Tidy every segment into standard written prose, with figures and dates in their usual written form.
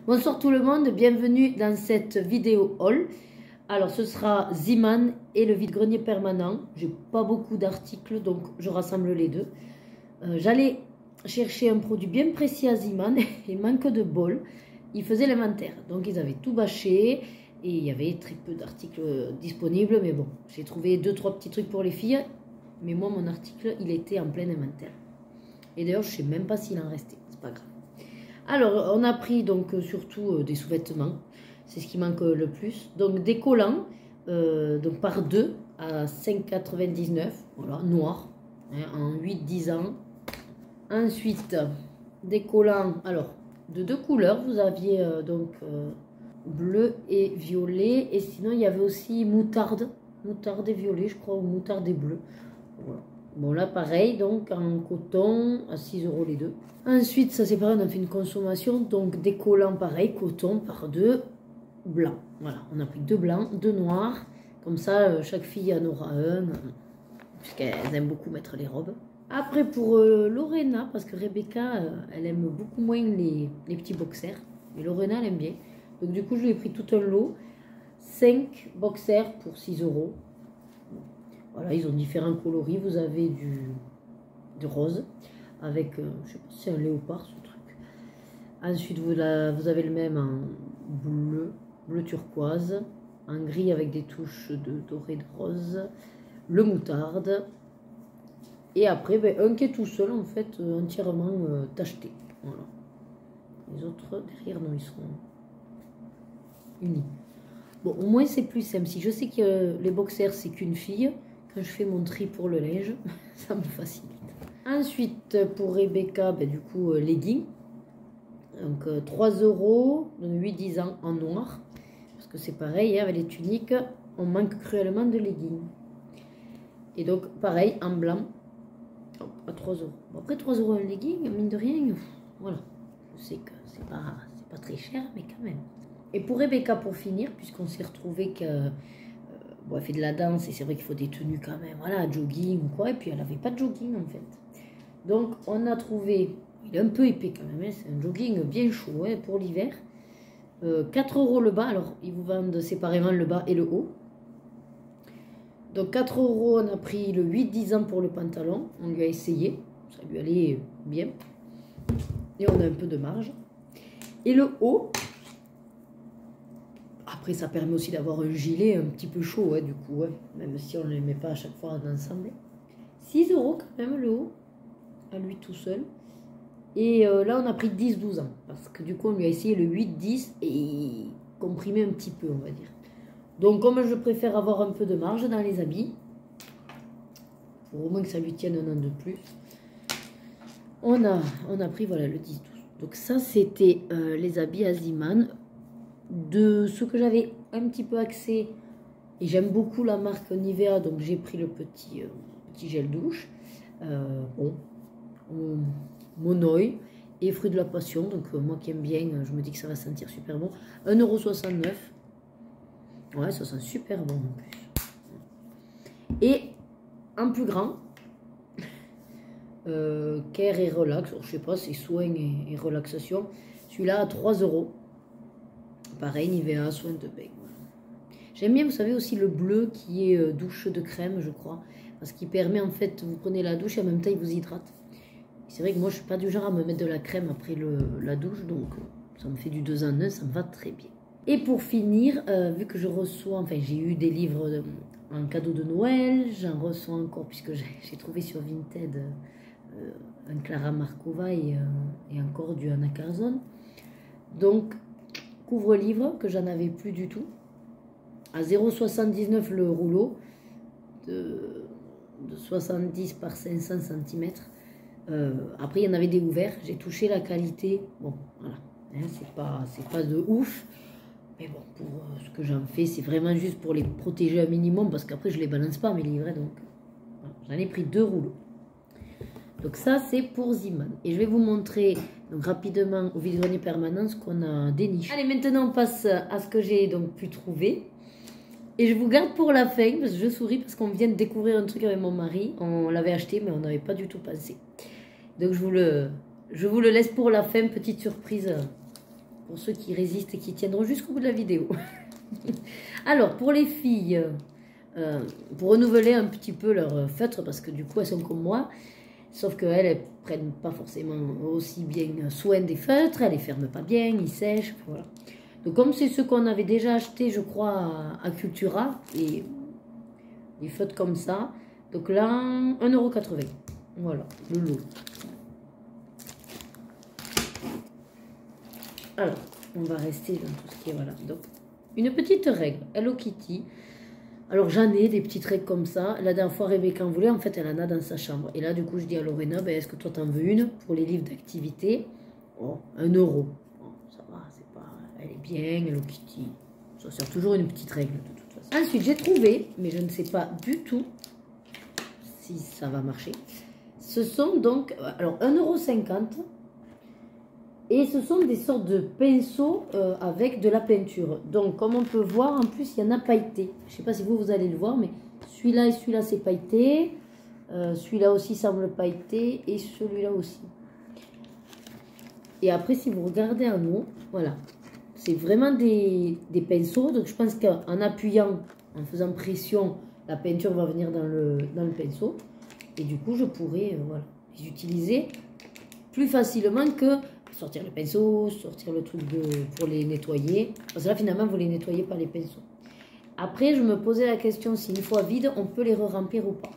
Bonsoir tout le monde, bienvenue dans cette vidéo haul. Alors ce sera Zeeman et le vide-grenier permanent. J'ai pas beaucoup d'articles donc je rassemble les deux. J'allais chercher un produit bien précis à Zeeman et manque de bol. Ils faisaient l'inventaire, donc ils avaient tout bâché et il y avait très peu d'articles disponibles. Mais bon, j'ai trouvé 2-3 petits trucs pour les filles. Mais moi mon article il était en plein inventaire. Et d'ailleurs je sais même pas s'il en restait, c'est pas grave. Alors, on a pris donc surtout des sous-vêtements, c'est ce qui manque le plus. Donc des collants, donc par deux à 5,99, voilà, noir, hein, en 8-10 ans. Ensuite, des collants, alors de deux couleurs, vous aviez donc bleu et violet, et sinon il y avait aussi moutarde et violet, je crois, ou moutarde et bleu. Voilà. Bon là pareil, donc en coton à 6 € les deux. Ensuite ça c'est pareil, on a fait une consommation, donc des collants pareil, coton par deux, blanc. Voilà, on a pris deux blancs, deux noirs, comme ça chaque fille en aura un, puisqu'elles aiment beaucoup mettre les robes. Après pour Lorena, parce que Rebecca elle aime beaucoup moins les petits boxers, mais Lorena elle aime bien. Donc du coup je lui ai pris tout un lot, 5 boxers pour 6 €. Voilà, ils ont différents coloris. Vous avez du rose avec, je sais pas si c'est un léopard ce truc. Ensuite, vous avez le même en bleu turquoise, en gris avec des touches de doré de rose, le moutarde. Et après, ben, un qui est tout seul en fait, entièrement tacheté. Voilà. Les autres derrière, non, ils sont unis. Bon, au moins c'est plus simple. Si je sais que les boxers c'est qu'une fille, quand je fais mon tri pour le linge, ça me facilite. Ensuite, pour Rebecca, ben, du coup, leggings. Donc 3 €, 8-10 ans en noir. Parce que c'est pareil, hein, avec les tuniques, on manque cruellement de leggings. Et donc, pareil, en blanc, à 3 €. Bon, après 3 € un legging, mine de rien, voilà. Je sais que c'est pas très cher, mais quand même. Et pour Rebecca, pour finir, puisqu'on s'est retrouvé que... Bon, elle fait de la danse et c'est vrai qu'il faut des tenues quand même, voilà, jogging ou quoi. Et puis elle n'avait pas de jogging en fait. Donc on a trouvé, il est un peu épais quand même, hein, c'est un jogging bien chaud hein, pour l'hiver. 4 € le bas, alors ils vous vendent séparément le bas et le haut. Donc 4 €, on a pris le 8-10 ans pour le pantalon, on lui a essayé, ça lui allait bien. Et on a un peu de marge. Et le haut... Après, ça permet aussi d'avoir un gilet un petit peu chaud, ouais, du coup, ouais, même si on ne les met pas à chaque fois en ensemble. 6 € quand même le haut, à lui tout seul. Et là, on a pris 10-12 ans, parce que du coup, on lui a essayé le 8-10 et comprimé un petit peu, on va dire. Donc, comme je préfère avoir un peu de marge dans les habits, pour au moins que ça lui tienne un an de plus, on a pris, voilà, le 10-12. Donc ça, c'était les habits à Zeeman. De ce que j'avais un petit peu accès, et j'aime beaucoup la marque Nivea, donc j'ai pris le petit gel douche, bon, mon oeil et fruits de la passion, donc moi qui aime bien, je me dis que ça va sentir super bon. 1,69 €, ouais, ça sent super bon en plus. Et en plus grand, Care et Relax, alors, je sais pas, c'est soins et relaxation, celui-là à 3 €. Pareil, Nivea, soin de bain. J'aime bien, vous savez, aussi le bleu qui est douche de crème, je crois. Parce qu'il permet, en fait, vous prenez la douche et en même temps, il vous hydrate. C'est vrai que moi, je ne suis pas du genre à me mettre de la crème après la douche. Donc, ça me fait du 2 en 1, ça me va très bien. Et pour finir, vu que je reçois... Enfin, j'ai eu des livres en cadeau de Noël. J'en reçois encore, puisque j'ai trouvé sur Vinted un Clara Markova et encore du Anna Carzon. Donc... couvre-livre que j'en avais plus du tout à 0,79 € le rouleau de 70 par 500 cm. Après il y en avait des ouverts, j'ai touché la qualité, bon voilà, hein, c'est pas de ouf, mais bon pour ce que j'en fais c'est vraiment juste pour les protéger un minimum parce qu'après je les balance pas mes livres, donc voilà, j'en ai pris 2 rouleaux. Donc ça c'est pour Zeeman. Et je vais vous montrer donc rapidement au vide-grenier permanent ce qu'on a déniché. Allez, maintenant on passe à ce que j'ai donc pu trouver. Et je vous garde pour la fin parce que je souris parce qu'on vient de découvrir un truc avec mon mari. On l'avait acheté mais on n'avait pas du tout pensé. Donc je vous le laisse pour la fin, petite surprise pour ceux qui résistent et qui tiendront jusqu'au bout de la vidéo. Alors, pour les filles, pour renouveler un petit peu leur feutre, parce que du coup, elles sont comme moi, sauf qu'elles, elles prennent pas forcément aussi bien soin des feutres, elles les ferment pas bien, ils sèchent, voilà. Donc, comme c'est ceux qu'on avait déjà acheté, je crois, à Cultura, et les feutres comme ça, donc là, 1,80 €. Voilà, le lot. Alors, on va rester dans tout ce qui est, voilà. Donc, une petite règle, Hello Kitty. Alors, j'en ai des petites règles comme ça. La dernière fois, Rebecca en voulait. En fait, elle en a dans sa chambre. Et là, du coup, je dis à Lorena, ben, est-ce que toi, t'en veux une pour les livres d'activité? Oh, 1 €. Bon, ça va, c'est pas... Elle est bien, Hello Kitty. Ça sert toujours une petite règle, de toute façon. Ensuite, j'ai trouvé, mais je ne sais pas du tout si ça va marcher. Ce sont donc, alors, 1,50 €. Et ce sont des sortes de pinceaux avec de la peinture. Donc, comme on peut voir, en plus, il y en a pailleté. Je ne sais pas si vous allez le voir, mais celui-là et celui-là, c'est pailleté. Celui-là aussi semble pailleté. Et celui-là aussi. Et après, si vous regardez en haut, voilà. C'est vraiment des pinceaux. Donc, je pense qu'en appuyant, en faisant pression, la peinture va venir dans le pinceau. Et du coup, je pourrais voilà, les utiliser plus facilement que... sortir le pinceau, sortir le truc pour les nettoyer. Parce que là, finalement, vous ne les nettoyez pas les pinceaux. Après, je me posais la question si une fois vide, on peut les re-remplir ou pas.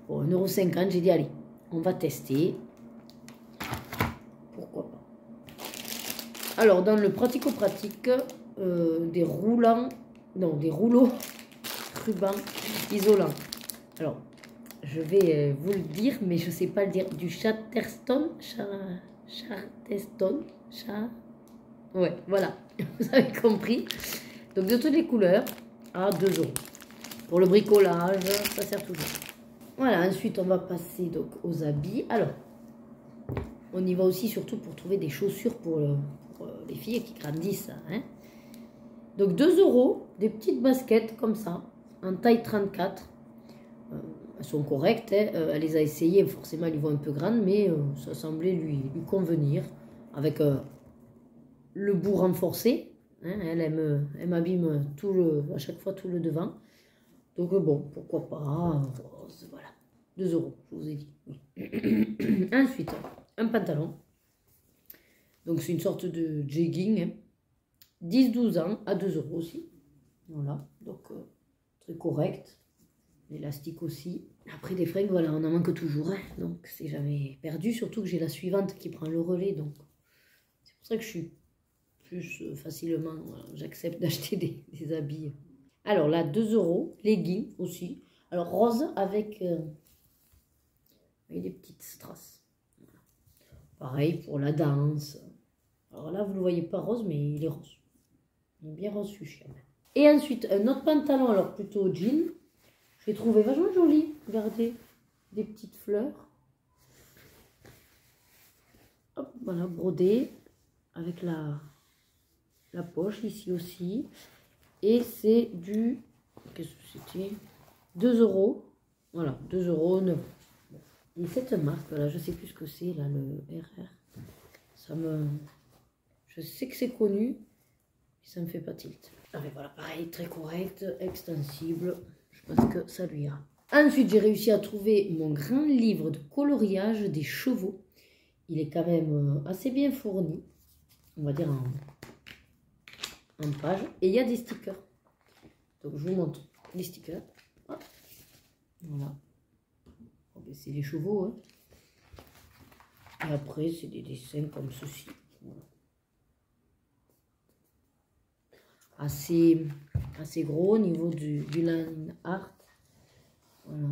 Bon, 1,50 €, j'ai dit, allez, on va tester. Pourquoi pas. Alors, dans le pratico-pratique, des roulants, non, des rouleaux rubans isolants. Alors, je vais vous le dire, mais je ne sais pas le dire. Du Chatterstone, Charterstone, ouais, voilà, vous avez compris. Donc de toutes les couleurs, à 2 €. Pour le bricolage, ça sert toujours. Voilà, ensuite on va passer donc aux habits. Alors, on y va aussi surtout pour trouver des chaussures pour les filles qui grandissent. Hein. Donc 2 €, des petites baskets comme ça, en taille 34. Elles sont correctes, hein. Elle les a essayées, forcément elles lui vont un peu grandes, mais ça semblait lui convenir. Avec le bout renforcé, hein, elle m'abîme à chaque fois tout le devant. Donc bon, pourquoi pas, voilà, 2 €, je vous ai dit. Oui. Ensuite, un pantalon. Donc c'est une sorte de jegging, hein. 10-12 ans, à 2 € aussi. Voilà, donc très correct. L'élastique aussi. Après des fringues, voilà, on en manque toujours. Hein, donc c'est jamais perdu. Surtout que j'ai la suivante qui prend le relais. Donc c'est pour ça que je suis plus facilement... Voilà, j'accepte d'acheter des habits. Alors là, 2 €. Leggings aussi. Alors rose avec des petites strass. Voilà. Pareil pour la danse. Alors là, vous ne le voyez pas rose, mais il est rose. Il est bien rose fuchsia. Et ensuite, un autre pantalon, alors plutôt jean. Je l'ai trouvé vachement joli. Regardez, des petites fleurs. Hop, voilà, brodé. Avec la poche ici aussi. Et c'est du... Qu'est-ce que c'était? 2 €. Voilà, 2 € 9. Et cette marque, là, je sais plus ce que c'est, là, le RR. Ça me... Je sais que c'est connu. Mais ça me fait pas tilt. Ah mais voilà, pareil, très correct, extensible. Je pense que ça lui ira. Ensuite, j'ai réussi à trouver mon grand livre de coloriage des chevaux. Il est quand même assez bien fourni. On va dire en page. Et il y a des stickers. Donc, je vous montre les stickers. Hop. Voilà. C'est les chevaux. Hein. Et après, c'est des dessins comme ceci. Voilà. Assez gros au niveau du line art. Voilà.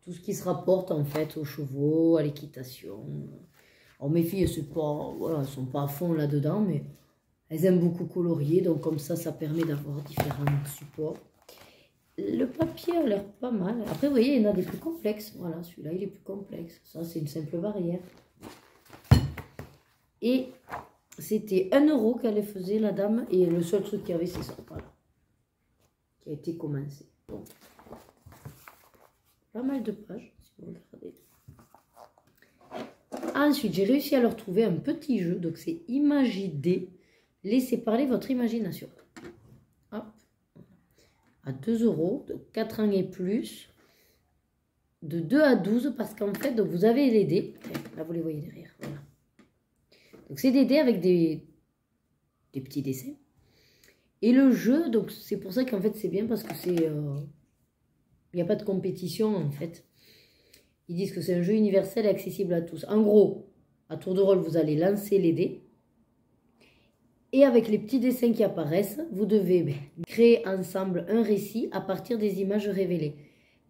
Tout ce qui se rapporte en fait aux chevaux, à l'équitation. Alors mes filles, voilà, elles ne sont pas à fond là-dedans, mais elles aiment beaucoup colorier. Donc comme ça permet d'avoir différents supports. Le papier a l'air pas mal. Après, vous voyez, il y en a des plus complexes. Voilà, celui-là, il est plus complexe. Ça, c'est une simple barrière. Et c'était 1 € qu'elle faisait, la dame. Et le seul truc qu'il y avait, c'est ça. Voilà. Qui a été commencé. Bon. Pas mal de pages, si vous regardez. Ensuite, j'ai réussi à leur trouver un petit jeu. Donc, c'est Imagidé. Laissez parler votre imagination. Hop. À 2 €, de 4 ans et plus. De 2 à 12, parce qu'en fait, donc vous avez les dés. Là, vous les voyez derrière. Voilà. Donc, c'est des dés avec des petits dessins. Et le jeu, donc c'est pour ça qu'en fait, c'est bien, parce que c'est... il n'y a pas de compétition, en fait. Ils disent que c'est un jeu universel et accessible à tous. En gros, à tour de rôle, vous allez lancer les dés. Et avec les petits dessins qui apparaissent, vous devez créer ensemble un récit à partir des images révélées.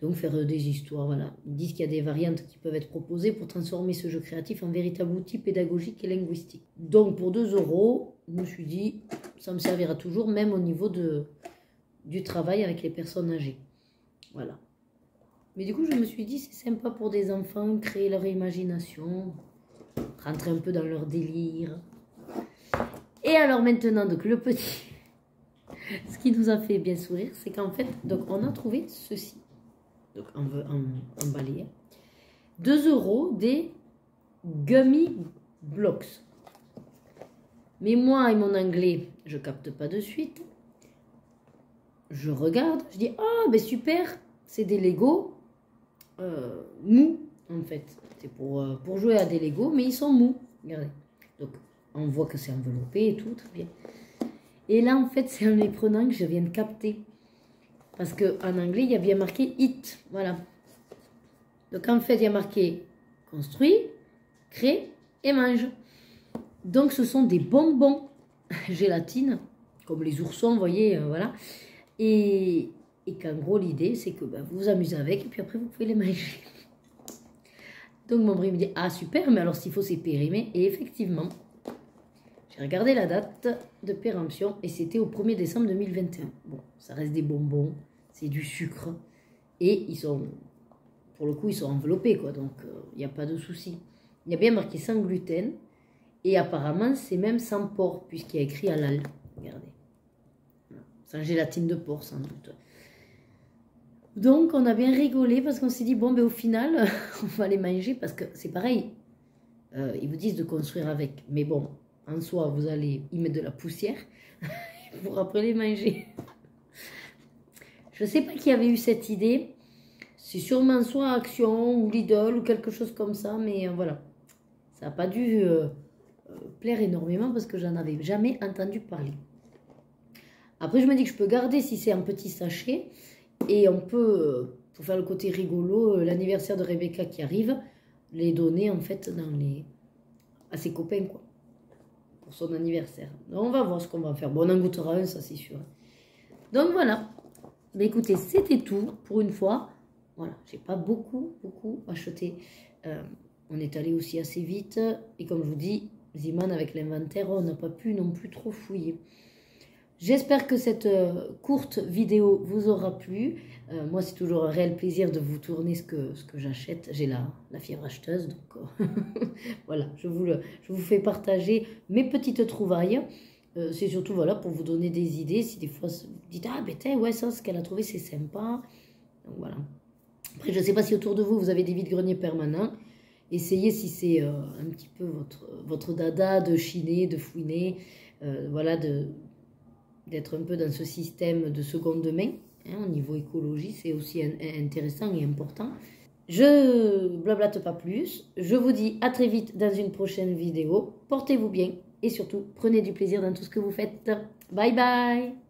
Donc faire des histoires, voilà. Ils disent qu'il y a des variantes qui peuvent être proposées pour transformer ce jeu créatif en véritable outil pédagogique et linguistique. Donc pour 2 €, je me suis dit, ça me servira toujours, même au niveau du travail avec les personnes âgées. Voilà. Mais du coup, je me suis dit, c'est sympa pour des enfants, créer leur imagination, rentrer un peu dans leur délire. Et alors maintenant, donc le petit, ce qui nous a fait bien sourire, c'est qu'en fait, donc on a trouvé ceci. Donc on veut emballer. 2 € des Gummy Blocks. Mais moi et mon anglais, je capte pas de suite. Je regarde, je dis, ah ben super, c'est des Lego mous en fait. C'est pour jouer à des Lego, mais ils sont mous. Regardez. Donc on voit que c'est enveloppé et tout, très bien. Et là en fait, c'est en les prenant que je viens de capter. Parce qu'en anglais, il y a bien marqué eat. Voilà. Donc en fait, il y a marqué construit, crée et mange. Donc ce sont des bonbons gélatine, comme les oursons, vous voyez, voilà. Et qu'en gros, l'idée, c'est que vous vous amusez avec et puis après, vous pouvez les manger. Donc mon mari me dit, ah super, mais alors s'il faut, c'est périmé. Et effectivement, j'ai regardé la date de péremption et c'était au 1er décembre 2021. Bon, ça reste des bonbons, c'est du sucre. Et ils sont, pour le coup, ils sont enveloppés, quoi. Donc, il n'y a pas de souci. Il y a bien marqué sans gluten. Et apparemment, c'est même sans porc, puisqu'il y a écrit halal. Regardez. Sans gélatine de porc, sans doute. Donc, on a bien rigolé parce qu'on s'est dit, bon, ben, au final, on va les manger parce que c'est pareil. Ils vous disent de construire avec. Mais bon, en soi, vous allez y mettre de la poussière pour après les manger. Je ne sais pas qui avait eu cette idée. C'est sûrement soit Action ou Lidl ou quelque chose comme ça. Mais voilà. Ça n'a pas dû plaire énormément parce que j'en avais jamais entendu parler. Après, je me dis que je peux garder si c'est un petit sachet. Et on peut, pour faire le côté rigolo, l'anniversaire de Rebecca qui arrive, les donner en fait à ses copains, quoi. Pour son anniversaire. Donc, on va voir ce qu'on va faire. Bon, on en goûtera un, ça c'est sûr. Donc voilà. Mais écoutez, c'était tout pour une fois. Voilà, j'ai pas beaucoup acheté. On est allé aussi assez vite. Et comme je vous dis, Ziman avec l'inventaire, on n'a pas pu non plus trop fouiller. J'espère que cette courte vidéo vous aura plu. Moi, c'est toujours un réel plaisir de vous tourner ce que j'achète. J'ai la fièvre acheteuse, donc voilà, je vous fais partager mes petites trouvailles. C'est surtout voilà, pour vous donner des idées. Si des fois vous dites, ah ben ouais, ça, ce qu'elle a trouvé, c'est sympa. Donc voilà. Après, je ne sais pas si autour de vous, vous avez des vides-greniers permanents. Essayez si c'est un petit peu votre dada de chiner, de fouiner, voilà, d'être un peu dans ce système de seconde main. Hein, au niveau écologie, c'est aussi intéressant et important. Je blablate pas plus. Je vous dis à très vite dans une prochaine vidéo. Portez-vous bien et surtout, prenez du plaisir dans tout ce que vous faites. Bye bye!